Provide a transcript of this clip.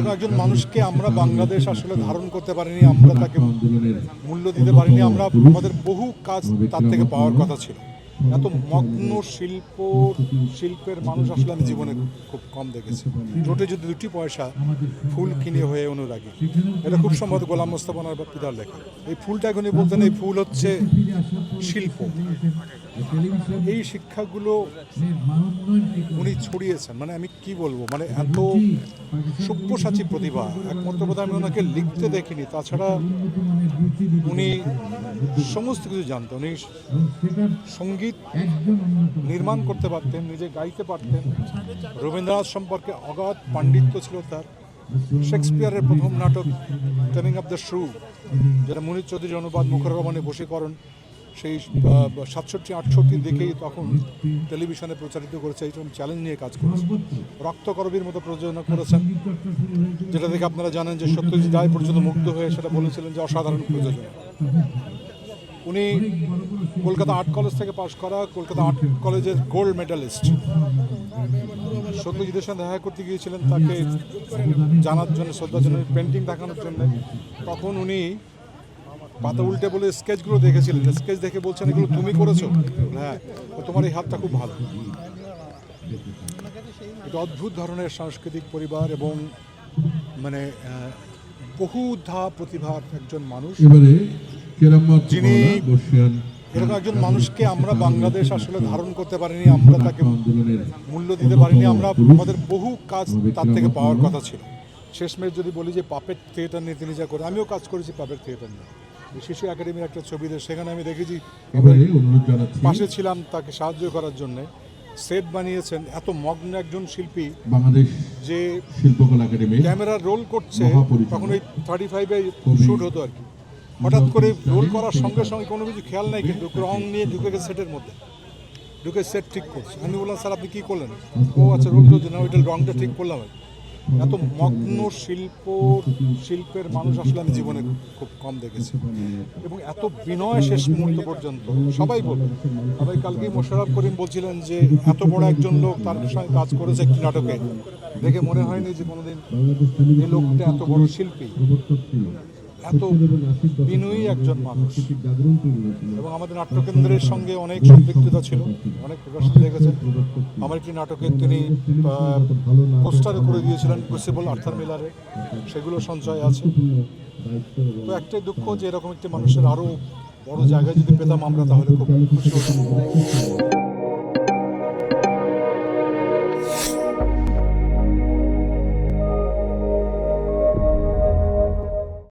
এরকম একজন মানুষকে আমরা বাংলাদেশ আসলে ধারণ করতে পারিনি, আমরা তাকে মূল্য দিতে পারিনি। আমরা আমাদের বহু কাজ তার থেকে পাওয়ার কথা ছিল। এত মগ্ন শিল্পের মানুষ আসলে আমি জীবনে খুব কম দেখেছি। ঠোঁটে যদি 2টি পয়সা ফুল কিনে হয়ে অনুরাগী, এটা খুব সম্ভবত গোলাম মোস্তফার পিতার লেখা। এই ফুলটা এখনই বলতেন, এই ফুল হচ্ছে শিল্প। এই শিক্ষাগুলো উনি ছড়িয়েছেন, মানে আমি কি বলবো, মানে এত সব্যসাচী প্রতিভা। একমাত্র বোধহয় আমি ওনাকে লিখতে দেখিনি, তাছাড়া উনি সমস্ত কিছু জানতেন। উনি সঙ্গীত নির্মাণ করতে পারতেন, নিজে গাইতে পারতেন। রবীন্দ্রনাথ সম্পর্কে অগাধ পাণ্ডিত্য ছিল তার। শেক্সপিয়ারের প্রথম নাটক টেমিং অফ দ্য শ্রু, যেটা মুনির চৌধুরীর অনুবাদ, মুখর রহমানে বশীকরণ, সেই 67-68 দেখেই তখন টেলিভিশনে প্রচারিত করেছে। এইরকম চ্যালেঞ্জ নিয়ে কাজ করেছে। রক্তকরবীর মতো প্রযোজনা করেছেন, যেটা দেখে আপনারা জানেন যে সত্যজিৎ রায় পর্যন্ত মুগ্ধ হয়ে সেটা বলেছিলেন যে অসাধারণ প্রযোজনা। উনি কলকাতা আর্ট কলেজ থেকে পাশ করা, কলকাতা আর্ট কলেজের গোল্ড মেডালিস্ট। সত্যজিতের সঙ্গে দেখা করতে গিয়েছিলেন তাকে জানার জন্য, শ্রদ্ধার জন্য, পেন্টিং দেখানোর জন্য। তখন উনি পাতা উল্টে বলে স্কেচগুলো দেখেছিলেন। স্কেচ দেখে বলছেন, এগুলো তুমি করেছো? হ্যাঁ, তোমার এই হাতটা খুব ভালো। এটা অদ্ভুত ধরনের সাংস্কৃতিক পরিবার এবং মানে বহুধা প্রতিভার একজন মানুষ, যিনি এরকম একজন মানুষকে আমরা বাংলাদেশ আসলে ধারণ করতে পারিনি, আমরা তাকে মূল্য দিতে পারিনি। আমরা আমাদের বহু কাজ তার থেকে পাওয়ার কথা ছিল। শেষমেশ যদি বলি যে পাপেট থিয়েটার নিয়ে তিনি যা করে, আমিও কাজ করেছি পাপেট থিয়েটার নিয়ে। শিশু একাডেমির একটা ছবিতে, সেখানে আমি দেখেছি, পাশে ছিলাম তাকে সাহায্য করার জন্য। সেট বানিয়েছেন এত মগ্ন একজন শিল্পী, বাংলাদেশ যে শিল্পকলা একাডেমি ক্যামেরা রোল করছে, তখন ওই 35-এ শ্যুট হতো আর কি। হঠাৎ করে রোল করার সঙ্গে সঙ্গে কোনো কিছু খেয়াল নাই, কিন্তু রং নিয়ে ঢুকে গেছে সেটের মধ্যে, ঢুকে সেট ঠিক করছে। আমি বললাম, স্যার আপনি কী করলেন? ও আচ্ছা, রোল করছে না, ওইটা রংটা ঠিক করলাম। এত মগ্ন শিল্পের মানুষ আসলে আমি জীবনে খুব কম দেখেছি, এবং এত বিনয় শেষ মুহূর্ত পর্যন্ত। সবাই বলবে, সবাই কালকেই মোশাররফ করিম বলছিলেন যে এত বড় একজন লোক তার সঙ্গে কাজ করেছে একটি নাটকে, দেখে মনে হয়নি যে কোনোদিন এই লোকটা এত বড় শিল্পী, এত বিনয়ী একজন মানুষ। এবং আমাদের নাট্যকেন্দ্রের সঙ্গে অনেক সম্পৃক্ততা ছিল, অনেক প্রকাশন দেখেছেন। আমার একটি নাটকে তিনি পোস্টারে করে দিয়েছিলেন পসিবল আর্থার মিলারে, সেগুলো সঞ্চয় আছে। তো একটাই দুঃখ যে এরকম একটি মানুষের আরও বড় জায়গায় যদি পেতাম আমরা, তাহলে খুব খুশি হতাম।